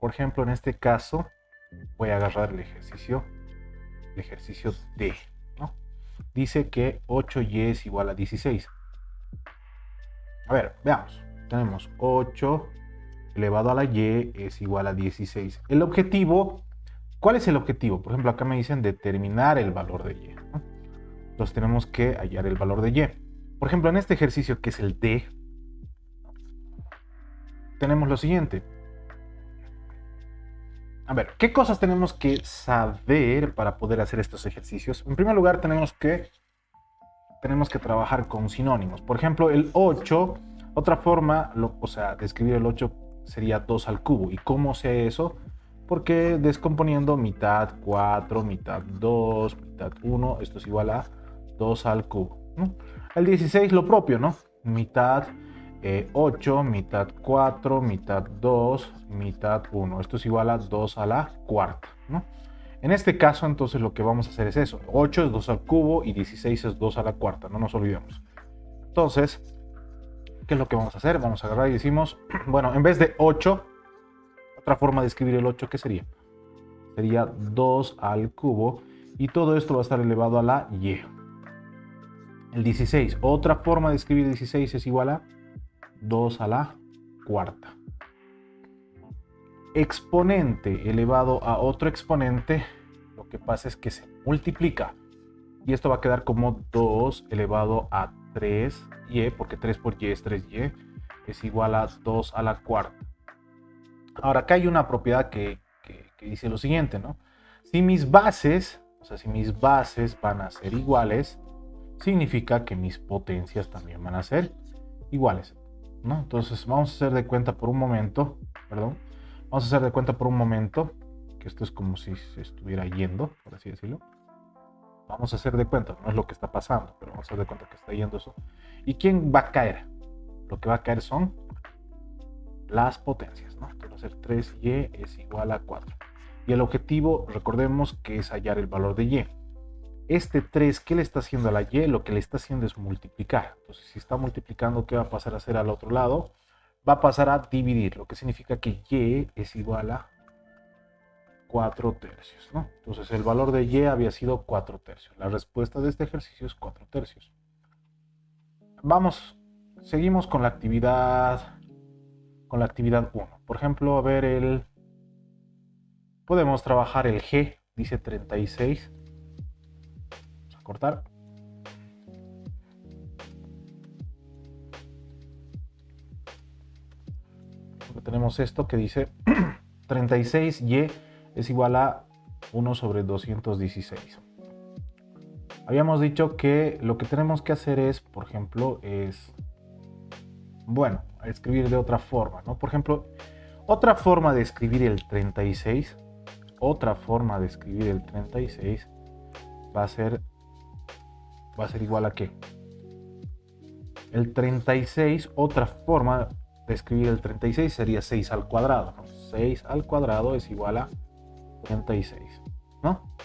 Por ejemplo, en este caso, voy a agarrar el ejercicio D, ¿no? Dice que 8y es igual a 16. A ver, veamos. Tenemos 8 elevado a la y es igual a 16. El objetivo, ¿cuál es el objetivo? Por ejemplo, acá me dicen determinar el valor de y, ¿no? Entonces tenemos que hallar el valor de y. Por ejemplo, en este ejercicio que es el D, tenemos lo siguiente. A ver, ¿qué cosas tenemos que saber para poder hacer estos ejercicios? En primer lugar, tenemos que trabajar con sinónimos. Por ejemplo, el 8, otra forma, de escribir el 8 sería 2 al cubo. ¿Y cómo sé eso? Porque descomponiendo mitad 4, mitad 2, mitad 1, esto es igual a 2 al cubo, ¿no? El 16 lo propio, ¿no? Mitad 8, mitad 4, mitad 2, mitad 1. Esto es igual a 2 a la cuarta, ¿no? En este caso, entonces, lo que vamos a hacer es eso. 8 es 2 al cubo y 16 es 2 a la cuarta, no nos olvidemos. Entonces, ¿qué es lo que vamos a hacer? Vamos a agarrar y decimos, bueno, en vez de 8, otra forma de escribir el 8, ¿qué sería? Sería 2 al cubo y todo esto va a estar elevado a la y. El 16, otra forma de escribir 16 es igual a 2 a la cuarta. Exponente elevado a otro exponente, lo que pasa es que se multiplica. Y esto va a quedar como 2 elevado a 3y, porque 3 por y es 3y, es igual a 2 a la cuarta. Ahora, acá hay una propiedad que dice lo siguiente, ¿no? Si mis bases van a ser iguales, significa que mis potencias también van a ser iguales, ¿no? Entonces, vamos a hacer de cuenta por un momento, que esto es como si se estuviera yendo, por así decirlo. Vamos a hacer de cuenta, no es lo que está pasando, pero vamos a hacer de cuenta que está yendo eso. ¿Y quién va a caer? Lo que va a caer son las potencias, ¿no? Entonces va a ser 3y es igual a 4. Y el objetivo, recordemos que es hallar el valor de y. Este 3, ¿qué le está haciendo a la y? Lo que le está haciendo es multiplicar. Entonces, si está multiplicando, ¿qué va a pasar a hacer al otro lado? Va a pasar a dividir, lo que significa que y es igual a 4 tercios, ¿no? Entonces el valor de y había sido 4 tercios. La respuesta de este ejercicio es 4 tercios. Seguimos con la actividad 1. Por ejemplo, a ver podemos trabajar el G, dice 36. Vamos a cortar. Tenemos esto que dice 36y es igual a 1 sobre 216. Habíamos dicho que lo que tenemos que hacer es, por ejemplo, escribir de otra forma, ¿no? Por ejemplo, otra forma de escribir el 36 va a ser igual a ¿qué? El 36, otra forma de escribir el 36 sería 6 al cuadrado, ¿no? 6 al cuadrado es igual a 36, ¿no?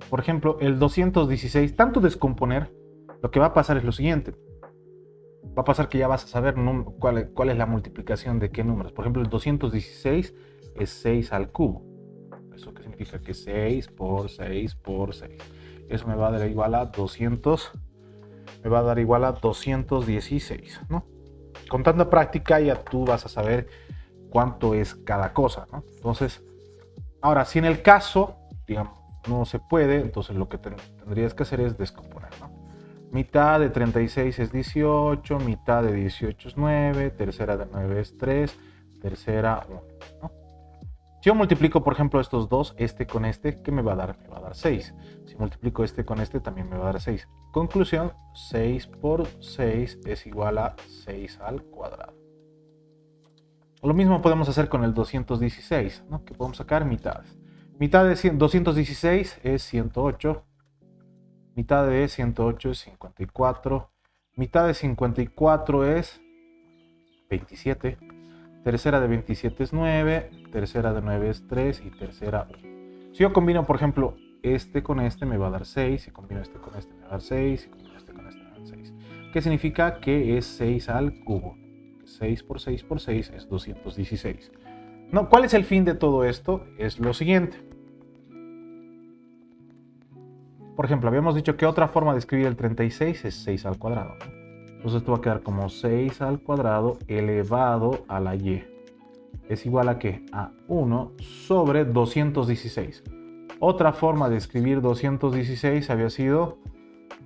Por ejemplo, el 216, tanto descomponer, lo que va a pasar es lo siguiente. Va a pasar que ya vas a saber cuál es la multiplicación de qué números. Por ejemplo, el 216 es 6 al cubo. ¿Eso qué significa? Que 6 por 6 por 6. Eso me va a dar igual a 216, ¿no? Con tanta práctica ya tú vas a saber cuánto es cada cosa, ¿no? Entonces, ahora, si en el caso, digamos, no se puede, entonces lo que tendrías que hacer es descomponer, ¿no? Mitad de 36 es 18, mitad de 18 es 9, tercera de 9 es 3, tercera 1, ¿no? Si yo multiplico, por ejemplo, estos dos, este con este, ¿qué me va a dar? Me va a dar 6. Si multiplico este con este, también me va a dar 6. Conclusión, 6 por 6 es igual a 6 al cuadrado. Lo mismo podemos hacer con el 216, ¿no? Que podemos sacar mitades. Mitad de 216 es 108. Mitad de 108 es 54. Mitad de 54 es 27. Tercera de 27 es 9. Tercera de 9 es 3. Y tercera 1. Si yo combino, por ejemplo, este con este me va a dar 6. Si combino este con este me va a dar 6. Si combino este con este me va a dar 6. ¿Qué significa? Que es 6 al cubo. 6 por 6 por 6 es 216. No, ¿cuál es el fin de todo esto? Es lo siguiente. Por ejemplo, habíamos dicho que otra forma de escribir el 36 es 6 al cuadrado, ¿no? Entonces esto va a quedar como 6 al cuadrado elevado a la y. Es igual a ¿qué? A 1 sobre 216. Otra forma de escribir 216 había sido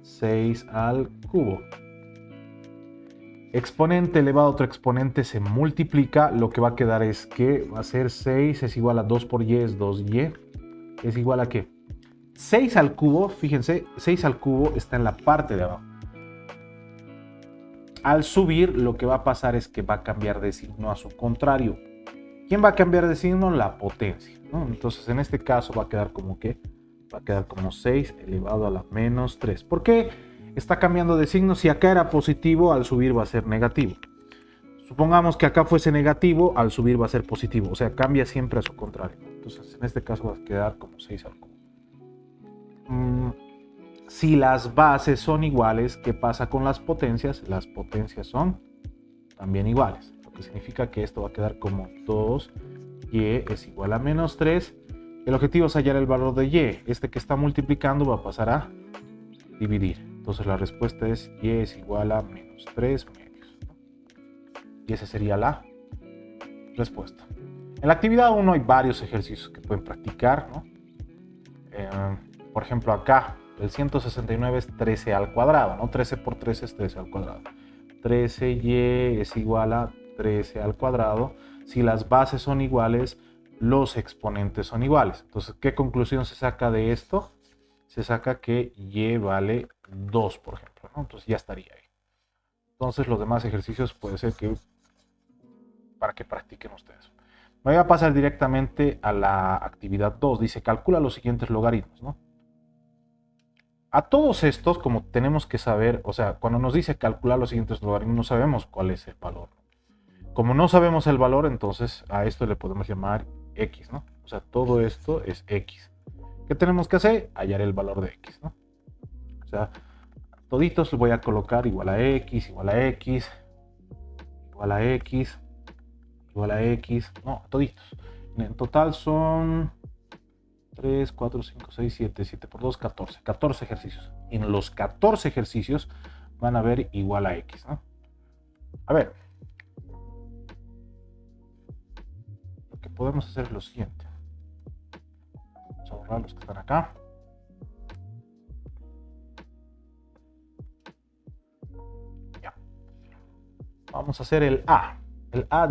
6 al cubo. Exponente elevado a otro exponente se multiplica. Lo que va a quedar es que va a ser 6 es igual a 2 por y es 2y. Es igual a ¿qué? 6 al cubo, fíjense, 6 al cubo está en la parte de abajo. Al subir, lo que va a pasar es que va a cambiar de signo a su contrario. ¿Quién va a cambiar de signo? La potencia, ¿no? Entonces, en este caso va a quedar como ¿qué? Va a quedar como 6 elevado a la menos 3. ¿Por qué está cambiando de signo? Si acá era positivo, al subir va a ser negativo. Supongamos que acá fuese negativo, al subir va a ser positivo. O sea, cambia siempre a su contrario. Entonces, en este caso va a quedar como 6 al cubo. Si las bases son iguales, ¿qué pasa con las potencias? Las potencias son también iguales, lo que significa que esto va a quedar como 2y es igual a menos 3. El objetivo es hallar el valor de y. Este que está multiplicando va a pasar a dividir. Entonces la respuesta es y es igual a menos 3 medios. Y esa sería la respuesta. En la actividad 1 hay varios ejercicios que pueden practicar, ¿no? Por ejemplo, acá el 169 es 13 al cuadrado, ¿no? 13 por 13 es 13 al cuadrado. 13y es igual a 13 al cuadrado. Si las bases son iguales, los exponentes son iguales. Entonces, ¿qué conclusión se saca de esto? Se saca que y vale 2, por ejemplo, ¿no? Entonces ya estaría ahí. Entonces, los demás ejercicios puede ser que para que practiquen ustedes. Me voy a pasar directamente a la actividad 2. Dice, calcula los siguientes logaritmos, ¿no? A todos estos, como tenemos que saber, o sea, cuando nos dice calcular los siguientes logaritmos, no sabemos cuál es el valor. Como no sabemos el valor, entonces a esto le podemos llamar x, ¿no? O sea, todo esto es x. ¿Qué tenemos que hacer? Hallar el valor de x, ¿no? O sea, toditos los voy a colocar igual a x, igual a x, igual a x, igual a x, no, toditos. En total son 3, 4, 5, 6, 7, 7 por 2, 14. 14 ejercicios. En los 14 ejercicios van a ver igual a x, ¿no? A ver. Lo que podemos hacer es lo siguiente. Vamos a borrar los que están acá. Ya. Vamos a hacer el a. El a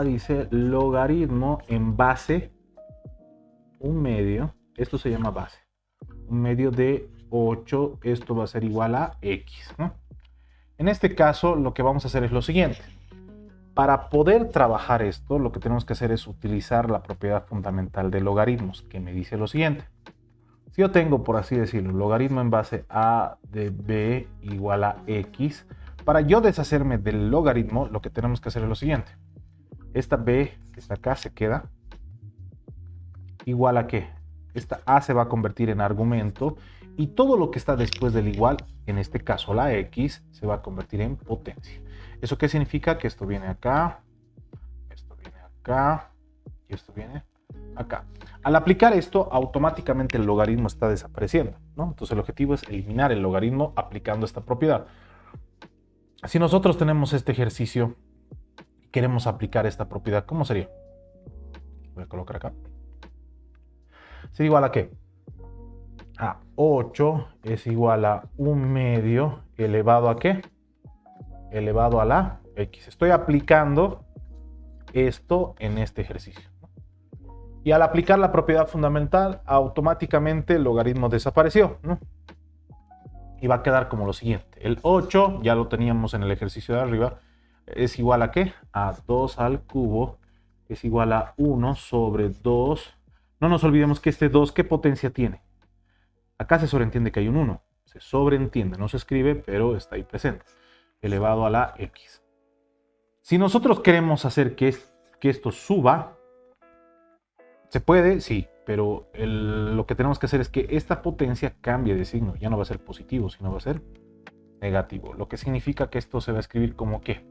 dice logaritmo en base un medio, esto se llama base, un medio de 8, esto va a ser igual a x, ¿no? En este caso lo que vamos a hacer es lo siguiente. Para poder trabajar esto, lo que tenemos que hacer es utilizar la propiedad fundamental de logaritmos, que me dice lo siguiente. Si yo tengo, por así decirlo, logaritmo en base a de b igual a x, para yo deshacerme del logaritmo, lo que tenemos que hacer es lo siguiente. Esta b que está acá se queda igual a ¿qué? Esta a se va a convertir en argumento y todo lo que está después del igual, en este caso la x, se va a convertir en potencia. ¿Eso qué significa? Que esto viene acá, esto viene acá y esto viene acá. Al aplicar esto, automáticamente el logaritmo está desapareciendo, ¿no? Entonces el objetivo es eliminar el logaritmo aplicando esta propiedad. Si nosotros tenemos este ejercicio y queremos aplicar esta propiedad, ¿cómo sería? Voy a colocar acá. ¿Sería igual a qué? A 8 es igual a 1 medio elevado a ¿qué? Elevado a la x. Estoy aplicando esto en este ejercicio. Y al aplicar la propiedad fundamental, automáticamente el logaritmo desapareció, ¿no? Y va a quedar como lo siguiente. El 8, ya lo teníamos en el ejercicio de arriba, es igual a ¿qué? A 2 al cubo es igual a 1 sobre 2. No nos olvidemos que este 2, ¿qué potencia tiene? Acá se sobreentiende que hay un 1. Se sobreentiende, no se escribe, pero está ahí presente. Elevado a la x. Si nosotros queremos hacer que esto suba, ¿se puede? Sí, pero lo que tenemos que hacer es que esta potencia cambie de signo. Ya no va a ser positivo, sino va a ser negativo. Lo que significa que esto se va a escribir como ¿qué?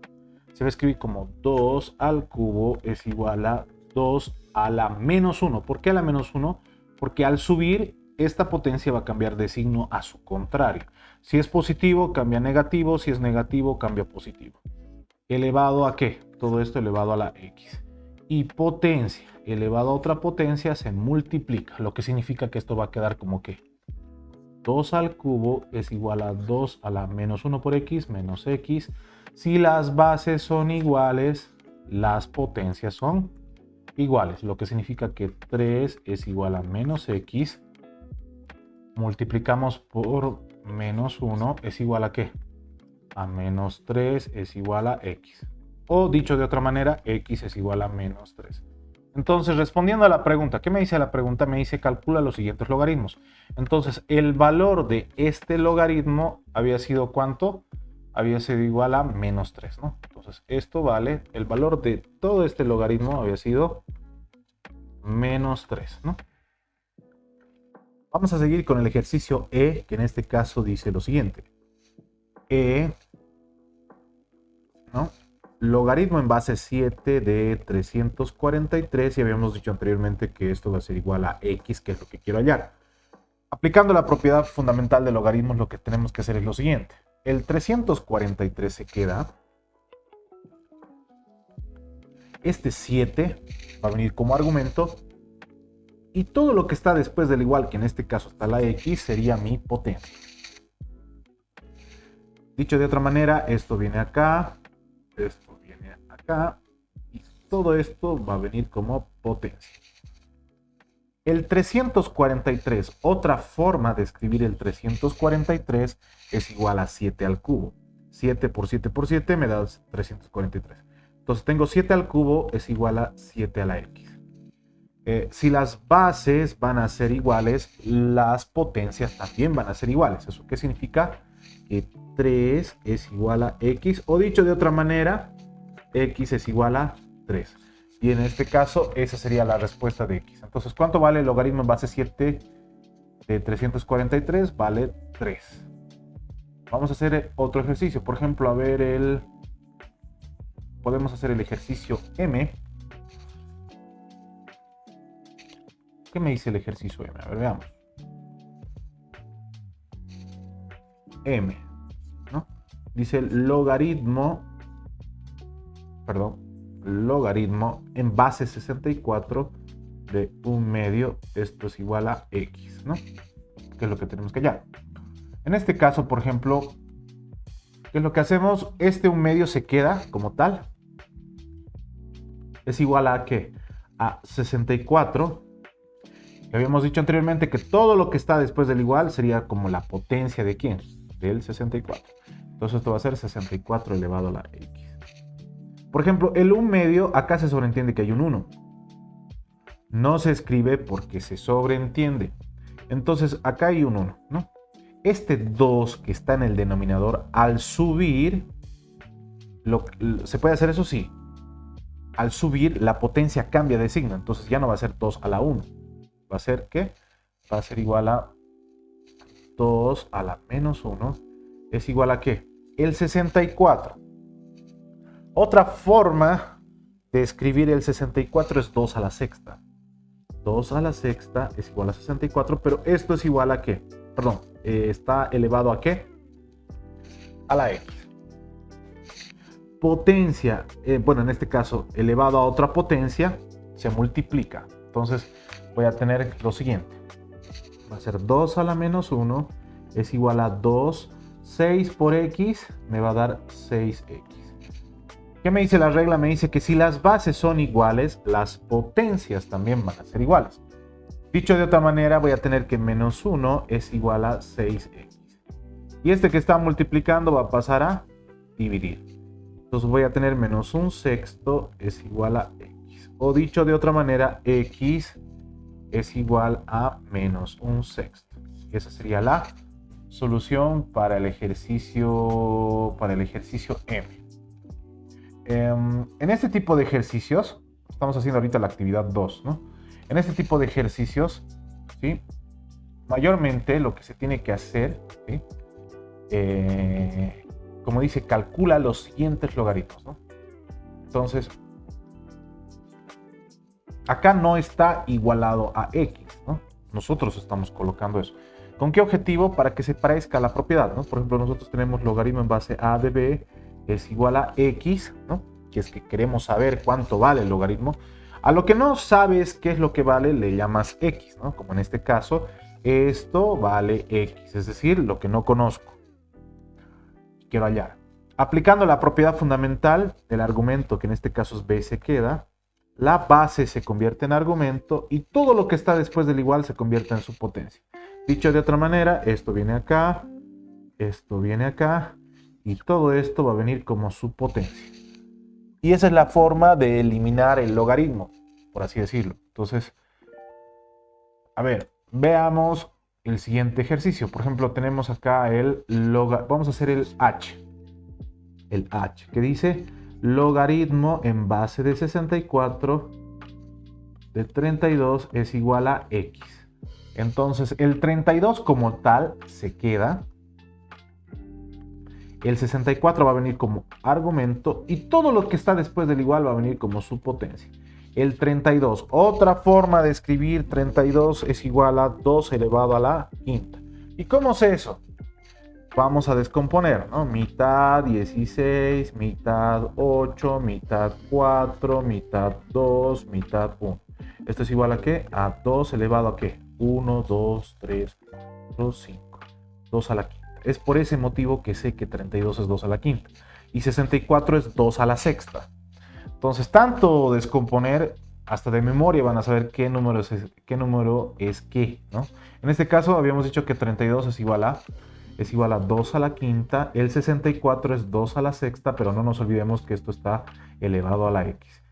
se va a escribir como 2 al cubo es igual a 2 a la menos 1. ¿Por qué a la menos 1? Porque al subir, esta potencia va a cambiar de signo a su contrario. Si es positivo, cambia a negativo. Si es negativo, cambia a positivo. ¿Elevado a qué? Todo esto elevado a la x. Y potencia elevado a otra potencia se multiplica, lo que significa que esto va a quedar como que 2 al cubo es igual a 2 a la menos 1 por x menos x. Si las bases son iguales, las potencias son iguales, lo que significa que 3 es igual a menos x. Multiplicamos por menos 1 es igual a ¿qué? A menos 3 es igual a x. O dicho de otra manera, x es igual a menos 3. Entonces, respondiendo a la pregunta, ¿qué me dice la pregunta? Me dice calcula los siguientes logaritmos. Entonces, el valor de este logaritmo había sido ¿cuánto? Había sido igual a menos 3, ¿no? Entonces, esto vale, el valor de todo este logaritmo había sido menos 3, ¿no? Vamos a seguir con el ejercicio E, que en este caso dice lo siguiente. E, ¿no? Logaritmo en base 7 de 343, y habíamos dicho anteriormente que esto va a ser igual a x, que es lo que quiero hallar. Aplicando la propiedad fundamental de logaritmos, lo que tenemos que hacer es lo siguiente. El 343 se queda. Este 7 va a venir como argumento. Y todo lo que está después del igual, que en este caso está la x, sería mi potencia. Dicho de otra manera, esto viene acá. Esto viene acá y todo esto va a venir como potencia. El 343, otra forma de escribir el 343 es igual a 7 al cubo. 7 por 7 por 7 me da 343. Entonces tengo 7 al cubo es igual a 7 a la x. Si las bases van a ser iguales, las potencias también van a ser iguales. ¿Eso qué significa? Que 3 es igual a x, o dicho de otra manera, x es igual a 3. Y en este caso, esa sería la respuesta de x. Entonces, ¿cuánto vale el logaritmo en base 7 de 343? Vale 3. Vamos a hacer otro ejercicio. Por ejemplo, a ver podemos hacer el ejercicio M. ¿Qué me dice el ejercicio M? A ver, veamos. M, ¿no? Dice logaritmo en base 64 de 1/2, esto es igual a x, ¿no? Que es lo que tenemos que hallar. En este caso, por ejemplo, ¿qué es lo que hacemos? Este 1/2 se queda como tal. Es igual a ¿qué? A 64. Y habíamos dicho anteriormente que todo lo que está después del igual sería como la potencia de ¿quién? Del 64. Entonces esto va a ser 64 elevado a la x. Por ejemplo, el 1/2, acá se sobreentiende que hay un 1. No se escribe porque se sobreentiende. Entonces acá hay un 1, ¿no? Este 2 que está en el denominador, al subir, ¿se puede hacer eso? Sí. Al subir, la potencia cambia de signo. Entonces ya no va a ser 2 a la 1. Va a ser ¿qué? Va a ser igual a 2 a la menos 1 es igual a ¿qué? El 64. Otra forma de escribir el 64 es 2 a la sexta. 2 a la sexta es igual a 64, pero esto es igual a ¿qué? Perdón, está elevado a ¿qué? A la x. Potencia, bueno, en este caso, elevado a otra potencia, se multiplica. Entonces, voy a tener lo siguiente. Va a ser 2 a la menos 1 es igual a 2. 6 por x me va a dar 6x. ¿Qué me dice la regla? Me dice que si las bases son iguales, las potencias también van a ser iguales. Dicho de otra manera, voy a tener que menos 1 es igual a 6x. Y este que está multiplicando va a pasar a dividir. Entonces voy a tener menos 1/6 es igual a x. O dicho de otra manera, x es igual a menos 1/6. Y esa sería la solución para el ejercicio M. En este tipo de ejercicios, estamos haciendo ahorita la actividad 2, ¿no? En este tipo de ejercicios, ¿sí? Mayormente lo que se tiene que hacer, ¿sí? Como dice, calcula los siguientes logaritmos, ¿no? Entonces, acá no está igualado a x, ¿no? Nosotros estamos colocando eso. ¿Con qué objetivo? Para que se parezca a la propiedad, ¿no? Por ejemplo, nosotros tenemos logaritmo en base a de b es igual a x, ¿no? Que es que queremos saber cuánto vale el logaritmo. A lo que no sabes qué es lo que vale, le llamas x, ¿no? Como en este caso, esto vale x, es decir, lo que no conozco. Quiero hallar. Aplicando la propiedad fundamental del argumento, que en este caso es b, se queda, la base se convierte en argumento y todo lo que está después del igual se convierte en su potencia. Dicho de otra manera, esto viene acá y todo esto va a venir como su potencia. Y esa es la forma de eliminar el logaritmo, por así decirlo. Entonces, a ver, veamos el siguiente ejercicio. Por ejemplo, tenemos acá el logaritmo. Vamos a hacer el h. El h, que dice logaritmo en base de 64 de 32 es igual a x. Entonces, el 32 como tal se queda. El 64 va a venir como argumento y todo lo que está después del igual va a venir como su potencia. El 32, otra forma de escribir 32 es igual a 2 elevado a la quinta. ¿Y cómo sé eso? Vamos a descomponer, ¿no? Mitad 16, mitad 8, mitad 4, mitad 2, mitad 1. ¿Esto es igual a qué? A 2 elevado a qué? 1, 2, 3, 4, 5. 2 a la quinta. Es por ese motivo que sé que 32 es 2 a la quinta. Y 64 es 2 a la sexta. Entonces, tanto descomponer, hasta de memoria van a saber qué número es qué, ¿no? En este caso habíamos dicho que 32 es igual a 2 a la quinta. El 64 es 2 a la sexta, pero no nos olvidemos que esto está elevado a la x.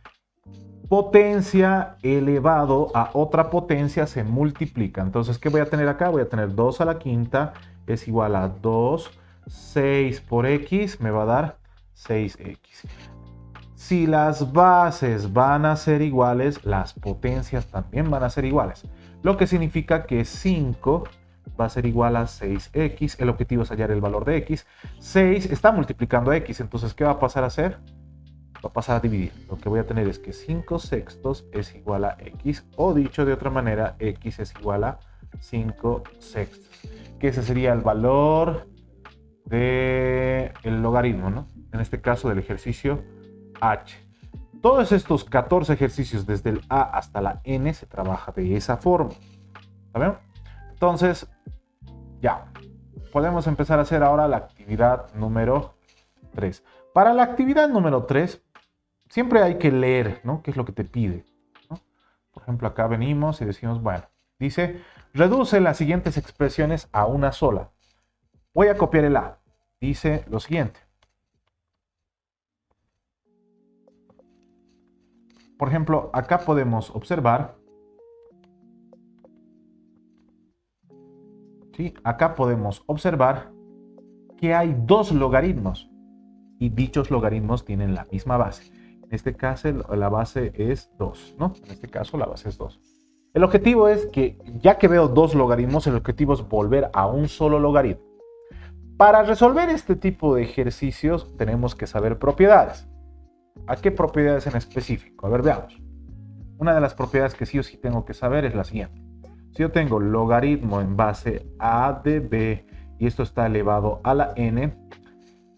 Potencia elevado a otra potencia se multiplica. Entonces, ¿qué voy a tener acá? Voy a tener 2 a la quinta es igual a 2, 6 por x me va a dar 6x. Si las bases van a ser iguales, las potencias también van a ser iguales. Lo que significa que 5 va a ser igual a 6x. El objetivo es hallar el valor de x. 6 está multiplicando a x, entonces ¿qué va a pasar a hacer? Va a pasar a dividir. Lo que voy a tener es que 5 sextos es igual a x, o dicho de otra manera, x es igual a 5 sextos. Que ese sería el valor del logaritmo, ¿no? En este caso del ejercicio h. Todos estos 14 ejercicios desde el a hasta la n se trabaja de esa forma. ¿Saben? Entonces, ya. Podemos empezar a hacer ahora la actividad número 3. Para la actividad número 3, siempre hay que leer, ¿no? ¿Qué es lo que te pide? ¿No? Por ejemplo, acá venimos y decimos, bueno, dice, reduce las siguientes expresiones a una sola. Voy a copiar el a. Dice lo siguiente. Por ejemplo, acá podemos observar, ¿sí? Acá podemos observar que hay dos logaritmos y dichos logaritmos tienen la misma base. En este caso la base es 2, ¿no? En este caso la base es 2. El objetivo es que, ya que veo dos logaritmos, el objetivo es volver a un solo logaritmo. Para resolver este tipo de ejercicios tenemos que saber propiedades. ¿A qué propiedades en específico? A ver, veamos. Una de las propiedades que sí o sí tengo que saber es la siguiente. Si yo tengo logaritmo en base a de b y esto está elevado a la n,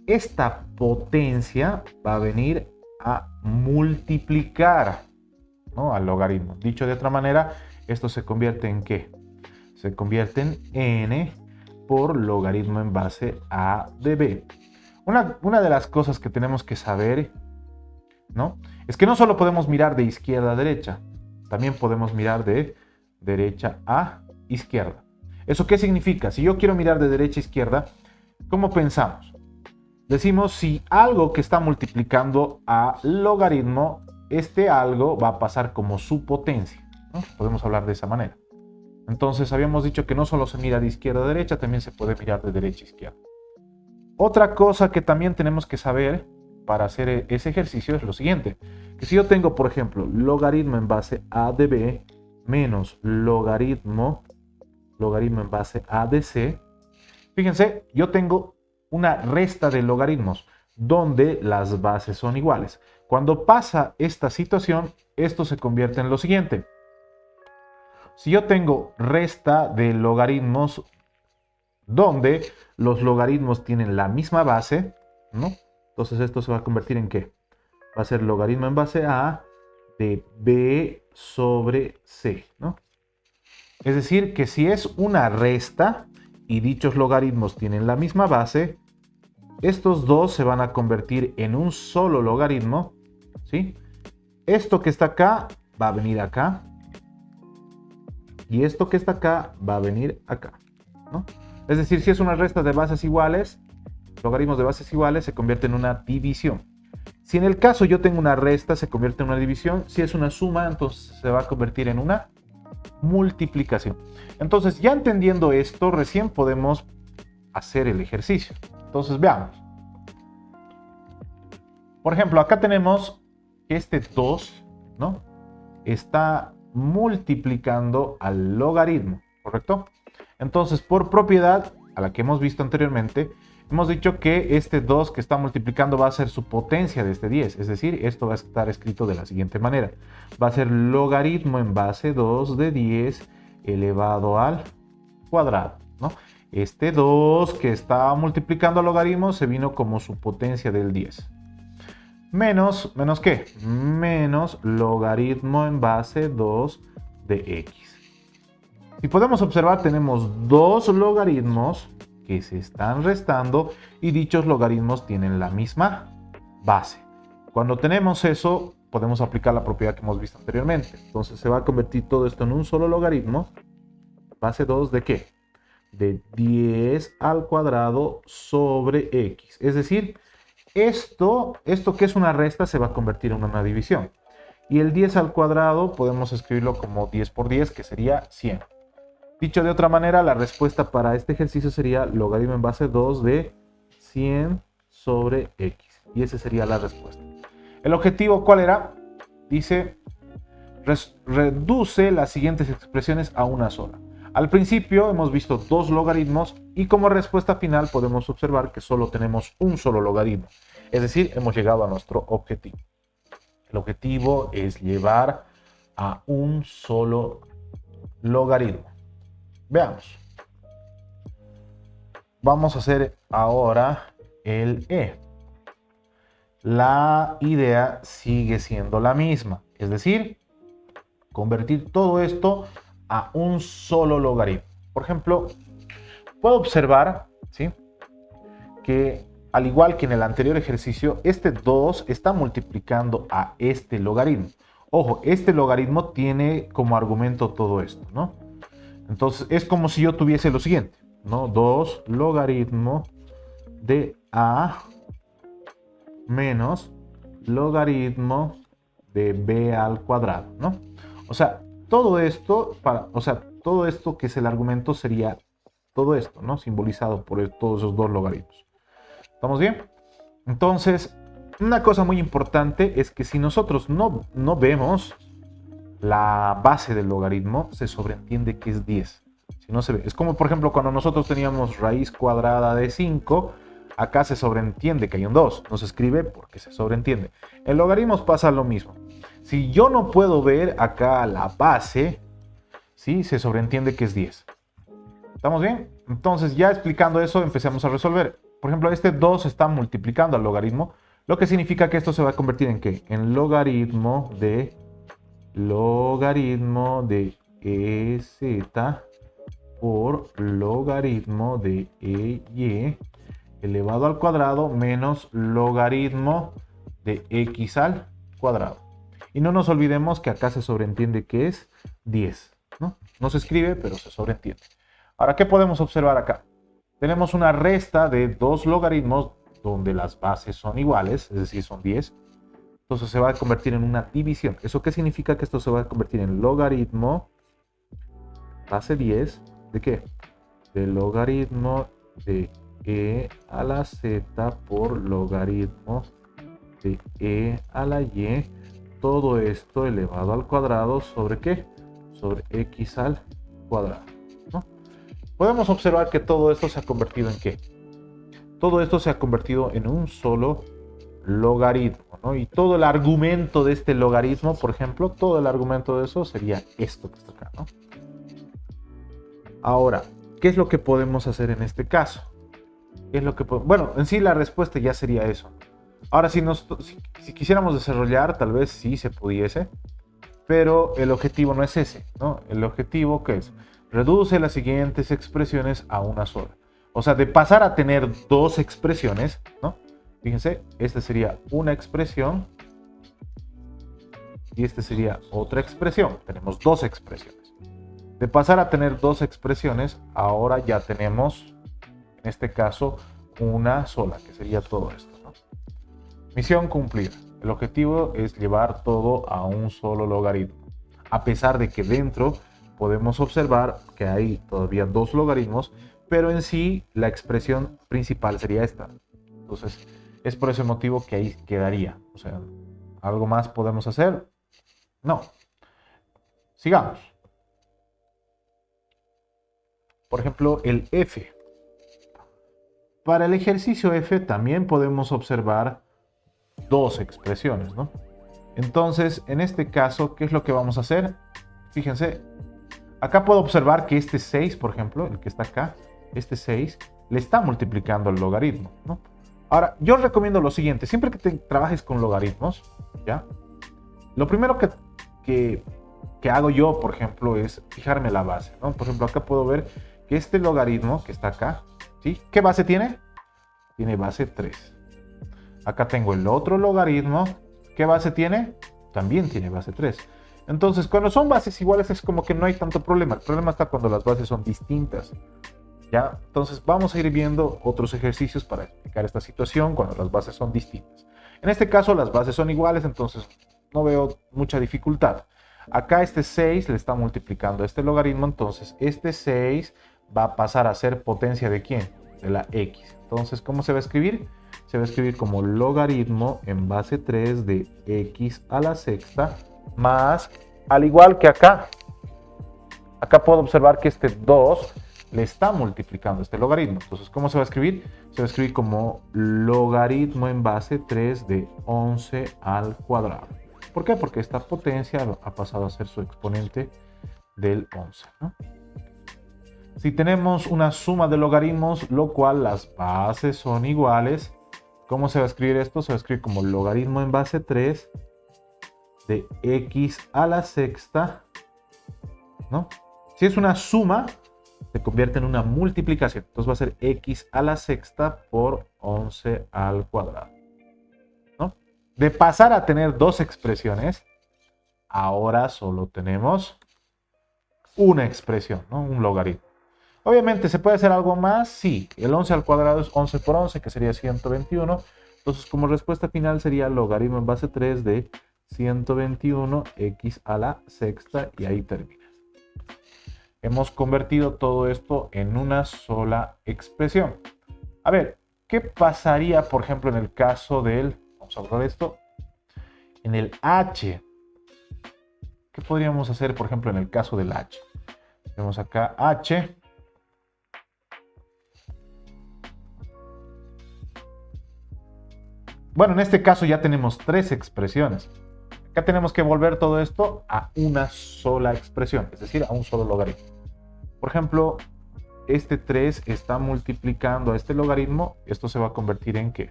esta potencia va a venir a multiplicar, ¿no?, al logaritmo. Dicho de otra manera, esto se convierte en ¿qué? Se convierte en n por logaritmo en base a de b. Una de las cosas que tenemos que saber, ¿no?, es que no solo podemos mirar de izquierda a derecha, también podemos mirar de derecha a izquierda. ¿Eso qué significa? Si yo quiero mirar de derecha a izquierda, ¿cómo pensamos? Decimos, si algo que está multiplicando a logaritmo, este algo va a pasar como su potencia, ¿no? Podemos hablar de esa manera. Entonces habíamos dicho que no solo se mira de izquierda a derecha, también se puede mirar de derecha a izquierda. Otra cosa que también tenemos que saber para hacer ese ejercicio es lo siguiente, que si yo tengo, por ejemplo, logaritmo en base a de b menos logaritmo en base a de c, fíjense, yo tengo una resta de logaritmos donde las bases son iguales. Cuando pasa esta situación, esto se convierte en lo siguiente. Si yo tengo resta de logaritmos donde los logaritmos tienen la misma base, ¿no? Entonces esto se va a convertir en ¿qué? Va a ser logaritmo en base a de b sobre c, ¿no? Es decir, que si es una resta y dichos logaritmos tienen la misma base, estos dos se van a convertir en un solo logaritmo, ¿sí? Esto que está acá va a venir acá. Y esto que está acá va a venir acá, ¿no? Es decir, si es una resta de bases iguales, logaritmos de bases iguales se convierte en una división. Si en el caso yo tengo una resta, se convierte en una división. Si es una suma, entonces se va a convertir en una multiplicación. Entonces, ya entendiendo esto, recién podemos hacer el ejercicio. Entonces, veamos. Por ejemplo, acá tenemos que este 2, ¿no? Está multiplicando al logaritmo, ¿correcto? Entonces, por propiedad, a la que hemos visto anteriormente, hemos dicho que este 2 que está multiplicando va a ser su potencia de este 10. Es decir, esto va a estar escrito de la siguiente manera. Va a ser logaritmo en base 2 de 10 elevado al cuadrado, ¿no? Este 2 que está multiplicando al logaritmo se vino como su potencia del 10. ¿Menos qué? Menos logaritmo en base 2 de x. Si podemos observar, tenemos dos logaritmos que se están restando y dichos logaritmos tienen la misma base. Cuando tenemos eso, podemos aplicar la propiedad que hemos visto anteriormente. Entonces se va a convertir todo esto en un solo logaritmo. Base 2 de ¿qué? De 10 al cuadrado sobre x. Es decir, esto que es una resta se va a convertir en una división. Y el 10 al cuadrado podemos escribirlo como 10 por 10, que sería 100. Dicho de otra manera, la respuesta para este ejercicio sería logaritmo en base 2 de 100 sobre x. Y esa sería la respuesta. ¿El objetivo cuál era? Dice, reduce las siguientes expresiones a una sola. Al principio hemos visto dos logaritmos y como respuesta final podemos observar que solo tenemos un solo logaritmo. Es decir, hemos llegado a nuestro objetivo. El objetivo es llevar a un solo logaritmo. Veamos. Vamos a hacer ahora el e. La idea sigue siendo la misma, es decir, convertir todo esto a un solo logaritmo. Por ejemplo, puedo observar, ¿sí?, que al igual que en el anterior ejercicio, este 2 está multiplicando a este logaritmo. Ojo, este logaritmo tiene como argumento todo esto, ¿no? Entonces es como si yo tuviese lo siguiente, ¿no? 2 logaritmo de a menos logaritmo de b al cuadrado, ¿no? O sea, todo esto que es el argumento sería todo esto, ¿no? Simbolizado por todos esos dos logaritmos. ¿Estamos bien? Entonces, una cosa muy importante es que si nosotros no vemos la base del logaritmo, se sobreentiende que es 10. Si no se ve, es como por ejemplo cuando nosotros teníamos raíz cuadrada de 5, acá se sobreentiende que hay un 2, no se escribe porque se sobreentiende. En logaritmos pasa lo mismo. Si yo no puedo ver acá la base, ¿sí?, se sobreentiende que es 10. ¿Estamos bien? Entonces, ya explicando eso, empecemos a resolver. Por ejemplo, este 2 está multiplicando al logaritmo, lo que significa que esto se va a convertir en ¿qué? En logaritmo de EZ por logaritmo de EY elevado al cuadrado menos logaritmo de x al cuadrado. Y no nos olvidemos que acá se sobreentiende que es 10, ¿no? No se escribe, pero se sobreentiende. Ahora, ¿qué podemos observar acá? Tenemos una resta de dos logaritmos donde las bases son iguales, es decir, son 10. Entonces se va a convertir en una división. ¿Eso qué significa? Que esto se va a convertir en logaritmo base 10 ¿de qué? De logaritmo de e a la z por logaritmo de e a la y, todo esto elevado al cuadrado sobre ¿qué? Sobre x al cuadrado, ¿no? Podemos observar que todo esto se ha convertido en ¿qué? Todo esto se ha convertido en un solo logaritmo, ¿no? Y todo el argumento de este logaritmo, por ejemplo, todo el argumento de eso sería esto que está acá, ¿no? Ahora, ¿qué es lo que podemos hacer en este caso? ¿Qué es lo que bueno, en sí la respuesta ya sería eso. Ahora, si quisiéramos desarrollar, tal vez sí se pudiese, pero el objetivo no es ese, ¿no? El objetivo, ¿qué es? Reduce las siguientes expresiones a una sola. O sea, de pasar a tener dos expresiones, ¿no? Fíjense, esta sería una expresión y esta sería otra expresión. Tenemos dos expresiones. De pasar a tener dos expresiones, ahora ya tenemos, en este caso, una sola, que sería todo esto, ¿no? Misión cumplida. El objetivo es llevar todo a un solo logaritmo. A pesar de que dentro podemos observar que hay todavía dos logaritmos, pero en sí la expresión principal sería esta. Entonces, es por ese motivo que ahí quedaría. O sea, ¿algo más podemos hacer? No. Sigamos. Por ejemplo, el f. Para el ejercicio f también podemos observar dos expresiones, ¿no? Entonces, en este caso, ¿qué es lo que vamos a hacer? Fíjense, acá puedo observar que este 6, por ejemplo, el que está acá, este 6, le está multiplicando el logaritmo, ¿no? Ahora, yo recomiendo lo siguiente, siempre que trabajes con logaritmos, ¿ya? Lo primero que hago yo, por ejemplo, es fijarme la base, ¿no? Por ejemplo, acá puedo ver que este logaritmo que está acá, ¿sí? ¿Qué base tiene? Tiene base 3. Acá tengo el otro logaritmo. ¿Qué base tiene? También tiene base 3. Entonces, cuando son bases iguales es como que no hay tanto problema. El problema está cuando las bases son distintas. ¿Ya? Entonces, vamos a ir viendo otros ejercicios para explicar esta situación cuando las bases son distintas. En este caso, las bases son iguales, entonces no veo mucha dificultad. Acá este 6 le está multiplicando este logaritmo, entonces este 6 va a pasar a ser potencia ¿de quién? De la x. Entonces, ¿cómo se va a escribir? Se va a escribir como logaritmo en base 3 de x a la sexta más, al igual que acá puedo observar que este 2 le está multiplicando este logaritmo. Entonces, ¿cómo se va a escribir? Se va a escribir como logaritmo en base 3 de 11 al cuadrado. ¿Por qué? Porque esta potencia ha pasado a ser su exponente del 11, ¿no? Si tenemos una suma de logaritmos, lo cual las bases son iguales, ¿cómo se va a escribir esto? Se va a escribir como logaritmo en base 3 de x a la sexta, ¿no? Si es una suma, se convierte en una multiplicación. Entonces va a ser x a la sexta por 11 al cuadrado, ¿no? De pasar a tener dos expresiones, ahora solo tenemos una expresión, ¿no? Un logaritmo. Obviamente, ¿se puede hacer algo más? Sí. El 11 al cuadrado es 11 por 11, que sería 121. Entonces, como respuesta final sería logaritmo en base 3 de 121 x a la sexta, y ahí termina. Hemos convertido todo esto en una sola expresión. A ver, ¿qué pasaría, por ejemplo, en el caso del... Vamos a borrar esto. En el h. ¿Qué podríamos hacer, por ejemplo, en el caso del h? Tenemos acá h. Bueno, en este caso ya tenemos tres expresiones. Acá tenemos que volver todo esto a una sola expresión, es decir, a un solo logaritmo. Por ejemplo, este 3 está multiplicando a este logaritmo. Esto se va a convertir en ¿qué?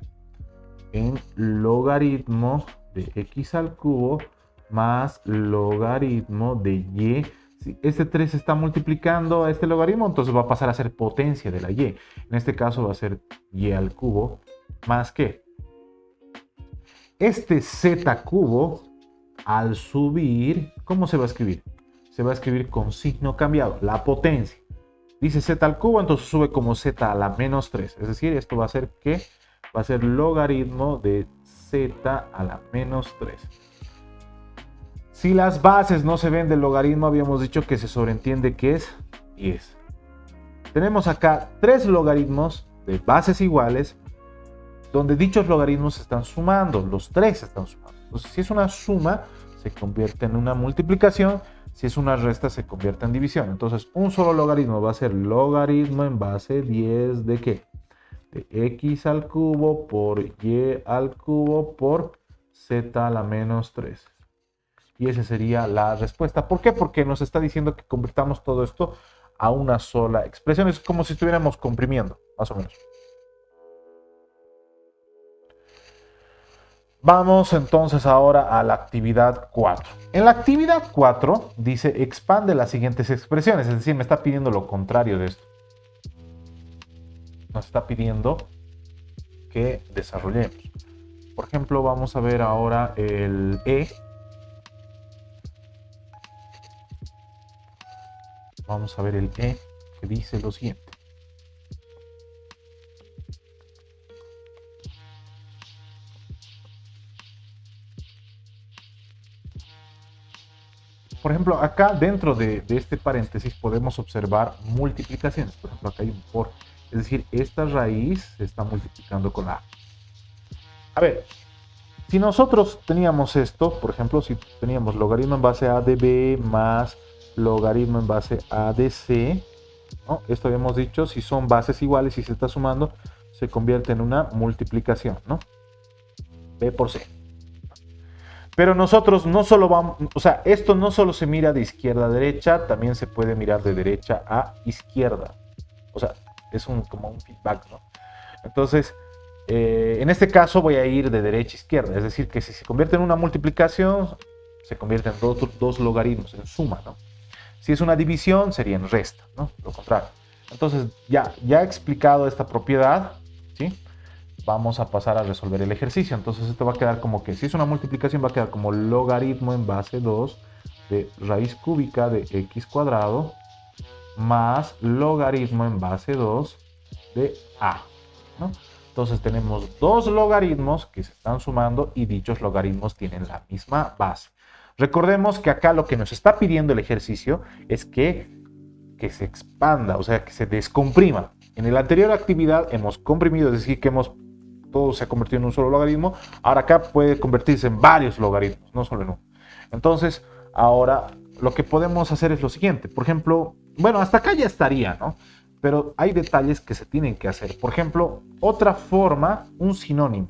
En logaritmo de x al cubo más logaritmo de y. Si este 3 está multiplicando a este logaritmo, entonces va a pasar a ser potencia de la y. En este caso va a ser y al cubo más ¿qué? Este z cubo, al subir, ¿cómo se va a escribir? Se va a escribir con signo cambiado, la potencia. Dice z al cubo, entonces sube como z a la menos 3. Es decir, esto va a ser ¿qué? Va a ser logaritmo de z a la menos 3. Si las bases no se ven del logaritmo, habíamos dicho que se sobreentiende que es 10. Tenemos acá tres logaritmos de bases iguales, donde dichos logaritmos se están sumando, los tres se están sumando. Entonces, si es una suma, se convierte en una multiplicación. Si es una resta, se convierte en división. Entonces, un solo logaritmo va a ser logaritmo en base 10 de ¿qué? de x al cubo por y al cubo por z a la menos 3. Y esa sería la respuesta. ¿Por qué? Porque nos está diciendo que convirtamos todo esto a una sola expresión. Es como si estuviéramos comprimiendo, más o menos. Vamos entonces ahora a la actividad 4. En la actividad 4 dice expande las siguientes expresiones, es decir, me está pidiendo lo contrario de esto. Nos está pidiendo que desarrollemos. Por ejemplo, vamos a ver ahora el E. Vamos a ver el E que dice lo siguiente. Por ejemplo, acá dentro de este paréntesis podemos observar multiplicaciones. Por ejemplo, acá hay un por. Es decir, esta raíz se está multiplicando con la A. A ver, si nosotros teníamos esto, por ejemplo, si teníamos logaritmo en base a de B más logaritmo en base a de C, ¿no? Esto habíamos dicho, si son bases iguales y se está sumando, se convierte en una multiplicación, ¿no? B por C. Pero nosotros no solo vamos, o sea, esto no solo se mira de izquierda a derecha, también se puede mirar de derecha a izquierda. O sea, es como un feedback, ¿no? Entonces, en este caso voy a ir de derecha a izquierda, es decir, que si se convierte en una multiplicación, se convierte en dos logaritmos, en suma, ¿no? Si es una división, sería en resta, ¿no? Lo contrario. Entonces, ya he explicado esta propiedad, ¿sí? Vamos a pasar a resolver el ejercicio. Entonces esto va a quedar como que, si es una multiplicación, va a quedar como logaritmo en base 2 de raíz cúbica de x cuadrado más logaritmo en base 2 de a, ¿no? Entonces tenemos dos logaritmos que se están sumando y dichos logaritmos tienen la misma base. Recordemos que acá lo que nos está pidiendo el ejercicio es que se expanda, o sea, que se descomprima. En la anterior actividad hemos comprimido, es decir, que todo se ha convertido en un solo logaritmo. Ahora acá puede convertirse en varios logaritmos, no solo en uno. Entonces, ahora lo que podemos hacer es lo siguiente. Por ejemplo, bueno, hasta acá ya estaría, ¿no? Pero hay detalles que se tienen que hacer. Por ejemplo, otra forma, un sinónimo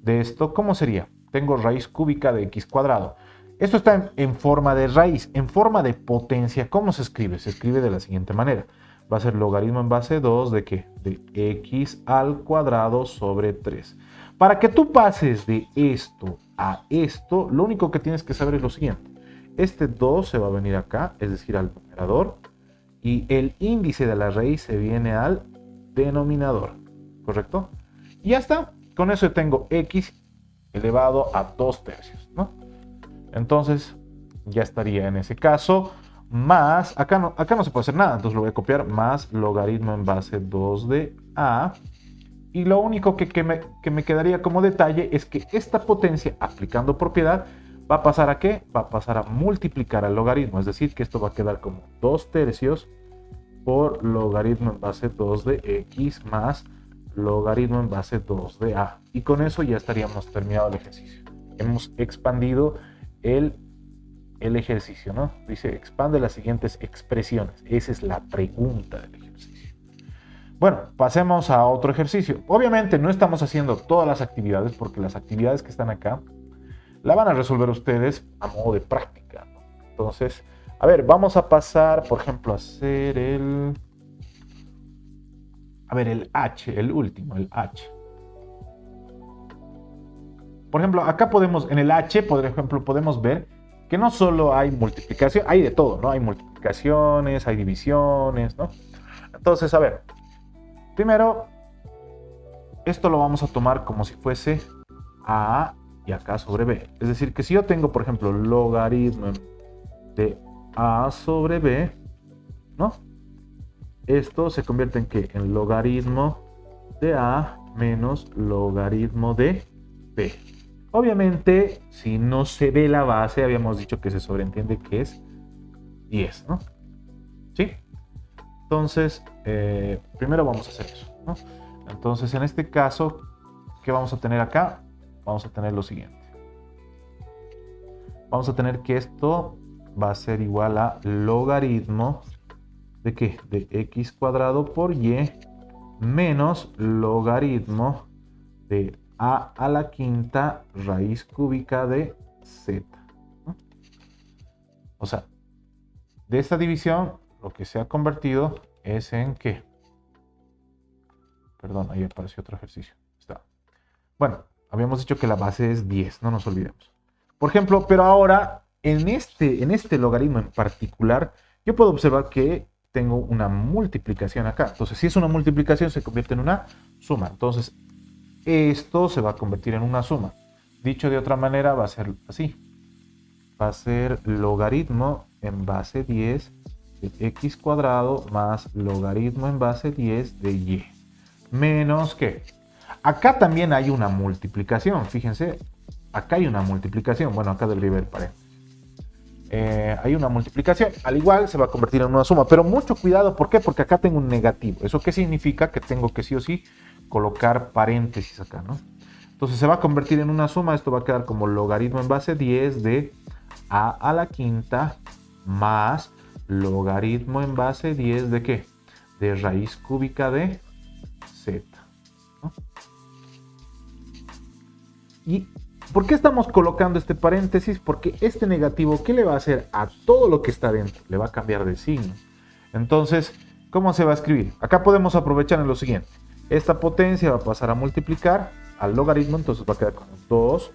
de esto, ¿cómo sería? Tengo raíz cúbica de x cuadrado. Esto está en forma de raíz. En forma de potencia, ¿cómo se escribe? Se escribe de la siguiente manera. Va a ser logaritmo en base 2 de ¿qué? De x al cuadrado sobre 3. Para que tú pases de esto a esto, lo único que tienes que saber es lo siguiente. Este 2 se va a venir acá, es decir, al numerador. Y el índice de la raíz se viene al denominador. ¿Correcto? Y ya está. Con eso tengo x elevado a 2 tercios, ¿no? Entonces, ya estaría en ese caso. Más, acá no se puede hacer nada, entonces lo voy a copiar, más logaritmo en base 2 de a. Y lo único que me quedaría como detalle es que esta potencia, aplicando propiedad, va a pasar a ¿qué? Va a pasar a multiplicar al logaritmo, es decir, que esto va a quedar como 2 tercios por logaritmo en base 2 de x más logaritmo en base 2 de a. Y con eso ya estaríamos terminado el ejercicio. Hemos expandido el ejercicio, ¿no? Dice, expande las siguientes expresiones. Esa es la pregunta del ejercicio. Bueno, pasemos a otro ejercicio. Obviamente no estamos haciendo todas las actividades porque las actividades que están acá la van a resolver ustedes a modo de práctica, ¿no? Entonces, a ver, vamos a pasar, por ejemplo, a hacer el H, el último, el H. Por ejemplo, acá podemos, en el H, por ejemplo, podemos ver que no solo hay multiplicación, hay de todo, ¿no? Hay multiplicaciones, hay divisiones, ¿no? Entonces, a ver, primero, esto lo vamos a tomar como si fuese A y acá sobre B. Es decir, que si yo tengo, por ejemplo, logaritmo de A sobre B, ¿no? Esto se convierte en ¿qué? En logaritmo de A menos logaritmo de B. Obviamente, si no se ve la base, habíamos dicho que se sobreentiende que es 10, ¿no? ¿Sí? Entonces, primero vamos a hacer eso, ¿no? Entonces, en este caso, ¿qué vamos a tener acá? Vamos a tener lo siguiente. Vamos a tener que esto va a ser igual a logaritmo ¿de qué? De x cuadrado por y menos logaritmo de a a la quinta raíz cúbica de z, ¿no? O sea, de esta división lo que se ha convertido es en ¿qué? Perdón, ahí apareció otro ejercicio. Está. Bueno, habíamos dicho que la base es 10, no nos olvidemos. Por ejemplo, pero ahora en este logaritmo en particular, yo puedo observar que tengo una multiplicación acá. Entonces, si es una multiplicación, se convierte en una suma. Entonces, esto se va a convertir en una suma. Dicho de otra manera, va a ser así. Va a ser logaritmo en base 10 de x cuadrado más logaritmo en base 10 de y. Menos que. Acá también hay una multiplicación. Fíjense, acá hay una multiplicación. Bueno, acá debería haber paréntesis. Hay una multiplicación. Al igual se va a convertir en una suma. Pero mucho cuidado. ¿Por qué? Porque acá tengo un negativo. ¿Eso qué significa? Que tengo que sí o sí colocar paréntesis acá, ¿no? Entonces se va a convertir en una suma. Esto va a quedar como logaritmo en base 10 de a a la quinta más logaritmo en base 10 de ¿qué? De raíz cúbica de z, ¿no? ¿Y por qué estamos colocando este paréntesis? Porque este negativo, ¿qué le va a hacer a todo lo que está dentro? Le va a cambiar de signo. Entonces, ¿cómo se va a escribir? Acá podemos aprovechar en lo siguiente. Esta potencia va a pasar a multiplicar al logaritmo, entonces va a quedar como 2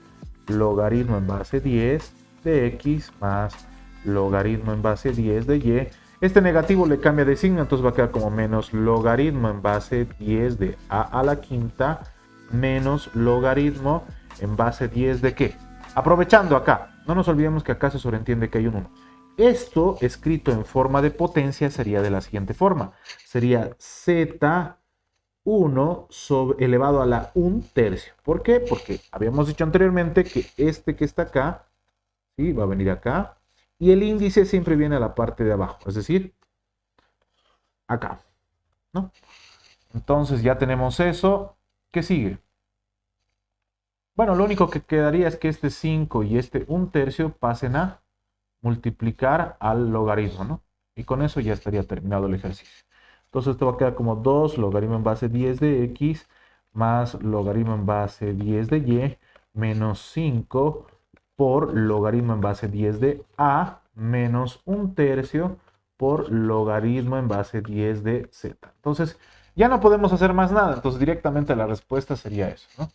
logaritmo en base 10 de x más logaritmo en base 10 de y. Este negativo le cambia de signo, entonces va a quedar como menos logaritmo en base 10 de a a la quinta menos logaritmo en base 10 de qué. Aprovechando acá, no nos olvidemos que acá se sobreentiende que hay un 1. Esto escrito en forma de potencia sería de la siguiente forma. Sería z1 elevado a la 1/3. ¿Por qué? Porque habíamos dicho anteriormente que este que está acá, ¿sí? Va a venir acá. Y el índice siempre viene a la parte de abajo, es decir, acá, ¿no? Entonces ya tenemos eso. ¿Qué sigue? Bueno, lo único que quedaría es que este 5 y este 1/3 pasen a multiplicar al logaritmo, ¿no? Y con eso ya estaría terminado el ejercicio. Entonces esto va a quedar como 2 logaritmo en base 10 de x más logaritmo en base 10 de y menos 5 por logaritmo en base 10 de a menos 1/3 por logaritmo en base 10 de z. Entonces ya no podemos hacer más nada. Entonces directamente la respuesta sería eso, ¿no?